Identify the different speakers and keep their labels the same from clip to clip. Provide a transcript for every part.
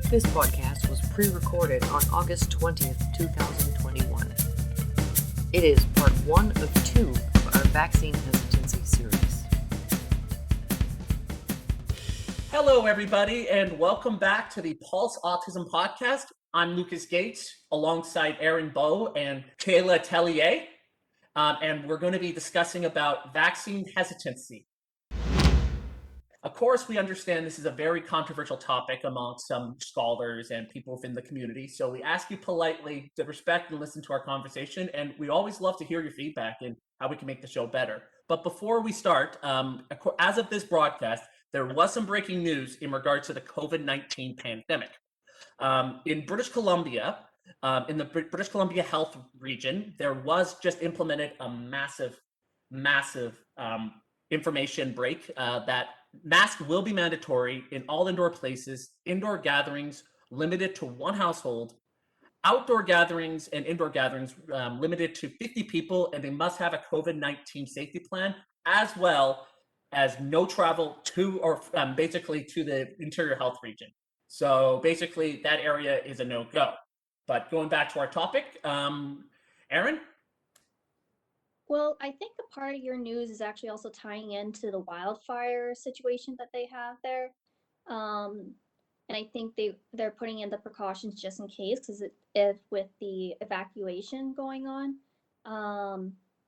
Speaker 1: This podcast was pre-recorded on August 20th, 2021. It is part 1 of 2 of our Vaccine Hesitancy series.
Speaker 2: Hello, everybody, and welcome back to the Pulse Autism Podcast. I'm Lucas Gates, alongside Aaron Bowe and Kayla Tellier, and we're going to be discussing about vaccine hesitancy. Of course, we understand this is a very controversial topic among some scholars and people within the community, so we ask you politely to respect and listen to our conversation, and we always love to hear your feedback and how we can make the show better. But before we start, as of this broadcast, there was some breaking news in regard to the COVID-19 pandemic. In British Columbia, in the British Columbia Health region, there was just implemented a massive information break that masks will be mandatory in all indoor places, indoor gatherings limited to one household, outdoor gatherings and indoor gatherings limited to 50 people, and they must have a COVID-19 safety plan, as well as no travel to or basically to the interior health region. So basically that area is a no-go. But going back to our topic, Aaron?
Speaker 3: Well, I think a part of your news is actually also tying into the wildfire situation that they have there. And I think they're putting in the precautions just in case, because if with the evacuation going on,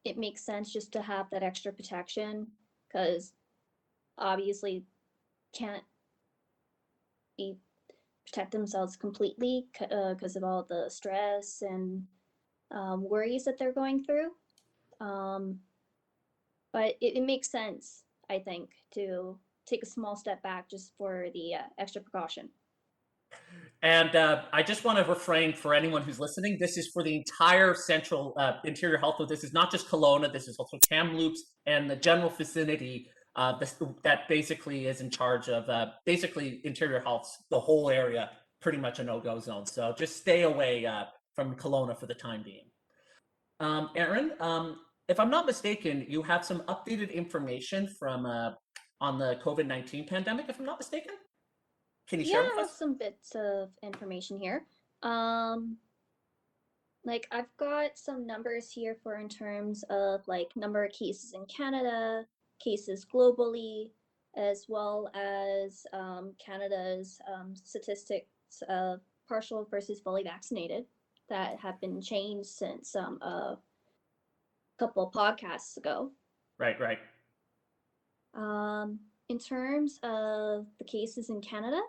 Speaker 3: it makes sense just to have that extra protection, because obviously can't protect themselves completely because of all the stress and worries that they're going through. But it makes sense, I think, to take a small step back just for the extra precaution.
Speaker 2: And I just want to refrain for anyone who's listening. This is for the entire central interior health. This is not just Kelowna. This is also Kamloops and the general vicinity that basically is in charge of basically interior health, the whole area, pretty much a no-go zone. So just stay away from Kelowna for the time being. Aaron, if I'm not mistaken, you have some updated information from on the COVID-19 pandemic, if I'm not mistaken? Can you share with us?
Speaker 3: I have some bits of information here. Like I've got some numbers here for in terms of like number of cases in Canada, cases globally, as well as Canada's statistics of partial versus fully vaccinated that have been changed since a couple of podcasts ago.
Speaker 2: Right.
Speaker 3: In terms of the cases in Canada,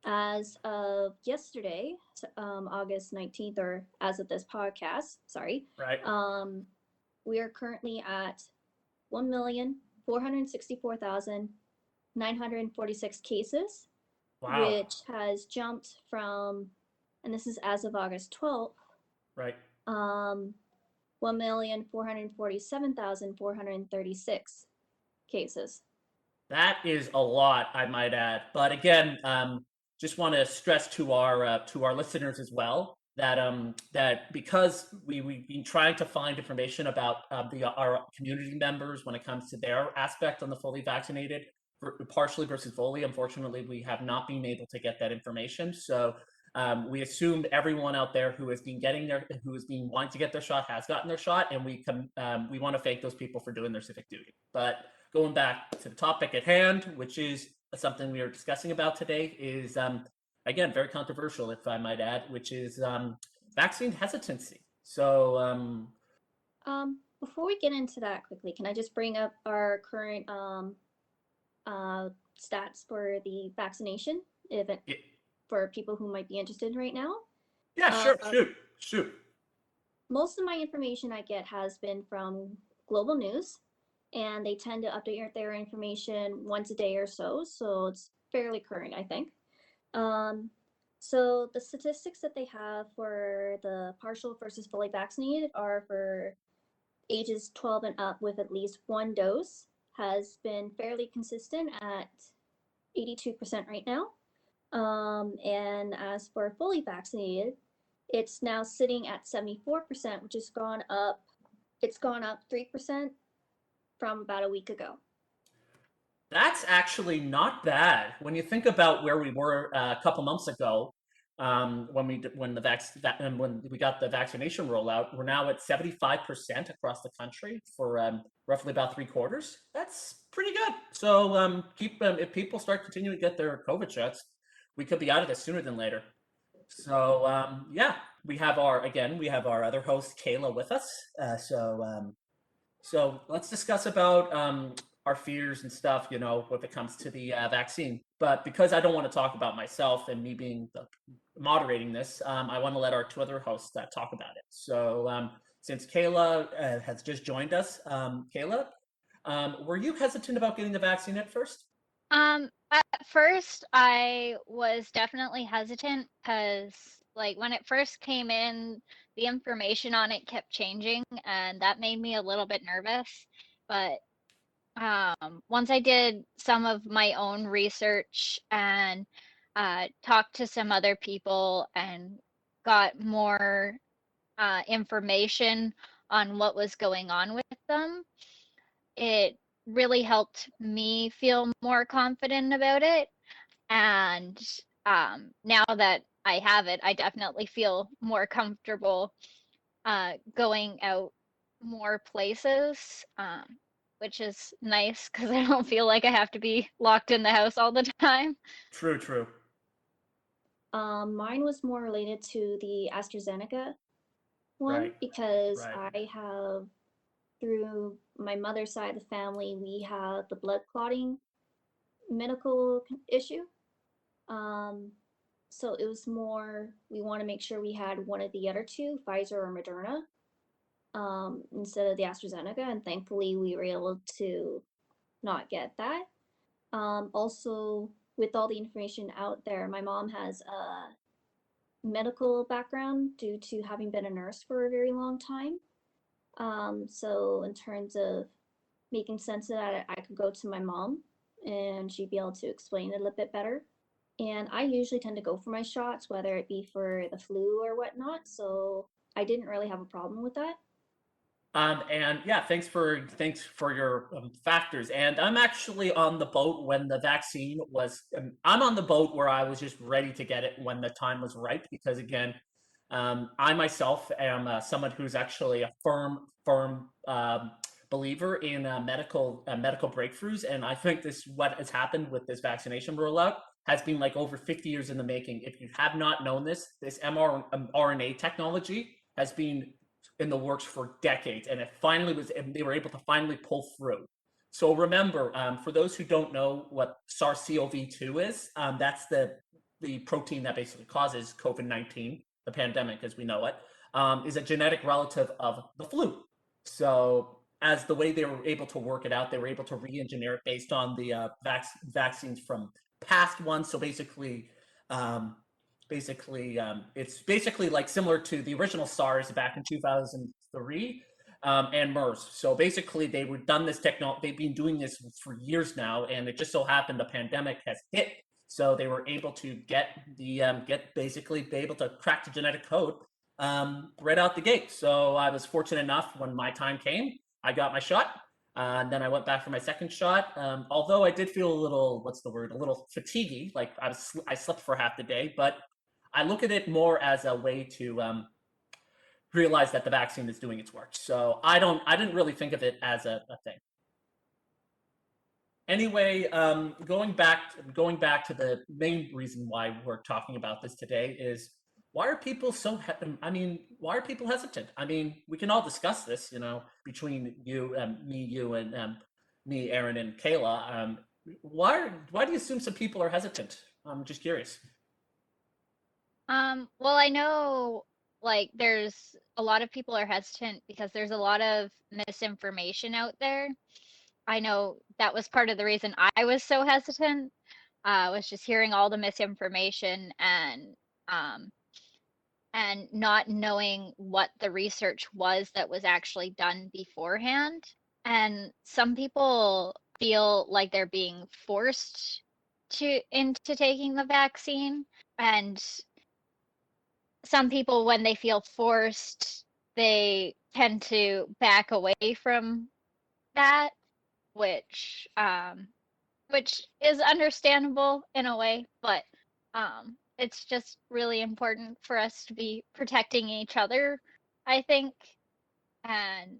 Speaker 3: as of yesterday, August 19th, or as of this podcast, sorry.
Speaker 2: Right.
Speaker 3: We are currently at 1,464,946 cases,
Speaker 2: Wow.
Speaker 3: which has jumped from, and this is as of August 12th,
Speaker 2: Right.
Speaker 3: 1,447,436 cases.
Speaker 2: That is a lot, I might add. But again, just want to stress to our listeners as well that that because we've been trying to find information about our community members when it comes to their aspect on the fully vaccinated, partially versus fully. Unfortunately, we have not been able to get that information. So we assumed everyone out there who has been wanting to get their shot has gotten their shot, and we want to thank those people for doing their civic duty. But going back to the topic at hand, which is something we are discussing about today, is again very controversial, if I might add, which is vaccine hesitancy. So
Speaker 3: before we get into that quickly, can I just bring up our current stats for the vaccination for people who might be interested right now?
Speaker 2: Yeah, sure. Shoot.
Speaker 3: Most of my information I get has been from Global News, and they tend to update their information once a day or so it's fairly current, I think. So the statistics that they have for the partial versus fully vaccinated are for ages 12 and up with at least one dose, has been fairly consistent at 82% right now. And as for fully vaccinated, it's now sitting at 74%, which has gone up. It's gone up 3% from about a week ago.
Speaker 2: That's actually not bad when you think about where we were a couple months ago. when we got the vaccination rollout. We're now at 75% across the country for roughly about 3 quarters. That's pretty good. So if people start continuing to get their COVID shots, we could be out of this sooner than later. So yeah, we have our other host Kayla with us. So let's discuss about our fears and stuff, when it comes to the vaccine. But because I don't want to talk about myself and me being moderating this, I want to let our two other hosts talk about it. So since Kayla has just joined us, Kayla, were you hesitant about getting the vaccine at first?
Speaker 4: At first, I was definitely hesitant because, like, when it first came in, the information on it kept changing, and that made me a little bit nervous. But once I did some of my own research and talked to some other people and got more information on what was going on with them, it really helped me feel more confident about it. And now that I have it, I definitely feel more comfortable going out more places, which is nice because I don't feel like I have to be locked in the house all the time.
Speaker 2: True, true.
Speaker 3: Mine was more related to the AstraZeneca one
Speaker 2: Right,
Speaker 3: because
Speaker 2: right.
Speaker 3: I have, through my mother's side of the family, we have the blood clotting medical issue. Um, so it was more, we want to make sure we had one of the other two, Pfizer or Moderna, instead of the AstraZeneca. And thankfully, we were able to not get that. Also, with all the information out there, my mom has a medical background due to having been a nurse for a very long time. So in terms of making sense of that, I could go to my mom and she'd be able to explain it a little bit better. And I usually tend to go for my shots, whether it be for the flu or whatnot. So I didn't really have a problem with that.
Speaker 2: And yeah, thanks for your factors. And I'm actually on the boat when the vaccine was. I'm on the boat where I was just ready to get it when the time was right. Because again, I myself am someone who's actually a firm believer in medical breakthroughs, and I think this what has happened with this vaccination rollout has been like over 50 years in the making. If you have not known this mRNA technology has been in the works for decades, and and they were able to finally pull through. So remember, for those who don't know what SARS-CoV-2 is, that's the protein that basically causes COVID-19, the pandemic as we know it, is a genetic relative of the flu. So as the way they were able to work it out, they were able to re-engineer it based on the vaccines from past ones. So um, it's basically like similar to the original SARS back in 2003 and MERS. So basically, they've been doing this for years now, and it just so happened the pandemic has hit. So they were able to be able to crack the genetic code right out the gate. So I was fortunate enough when my time came, I got my shot. And then I went back for my second shot. Although I did feel a little, what's the word, a little fatiguey, like I slept for half the day, but I look at it more as a way to realize that the vaccine is doing its work. So I didn't really think of it as a thing. Anyway, going back to the main reason why we're talking about this today is why are people why are people hesitant? I mean, we can all discuss this, between you and me, Aaron, and Kayla. Why do you assume some people are hesitant? I'm just curious.
Speaker 4: Well, I know like there's a lot of people are hesitant because there's a lot of misinformation out there. I know that was part of the reason I was so hesitant, was just hearing all the misinformation um and not knowing what the research was that was actually done beforehand. And some people feel like they're being forced into taking the vaccine. And some people, when they feel forced, they tend to back away from that, which which is understandable in a way, but it's just really important for us to be protecting each other, I think. And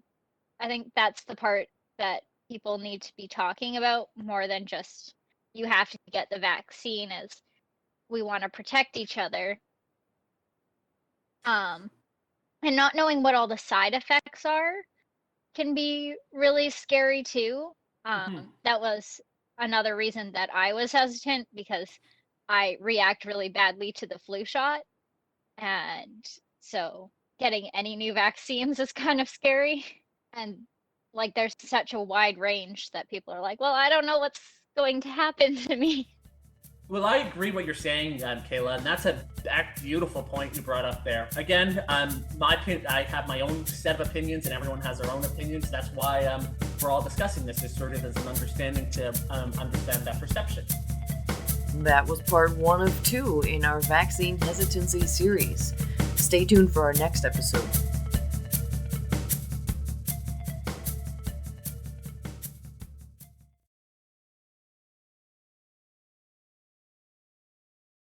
Speaker 4: I think that's the part that people need to be talking about more than just you have to get the vaccine, as we want to protect each other. And not knowing what all the side effects are can be really scary too. That was another reason that I was hesitant, because I react really badly to the flu shot. And so getting any new vaccines is kind of scary. And like there's such a wide range that people are like, well, I don't know what's going to happen to me.
Speaker 2: Well, I agree what you're saying, Kayla, and that's a beautiful point you brought up there. Again, I have my own set of opinions, and everyone has their own opinions. That's why we're all discussing this, is sort of as an understanding to understand that perception.
Speaker 1: That was part 1 of 2 in our vaccine hesitancy series. Stay tuned for our next episode.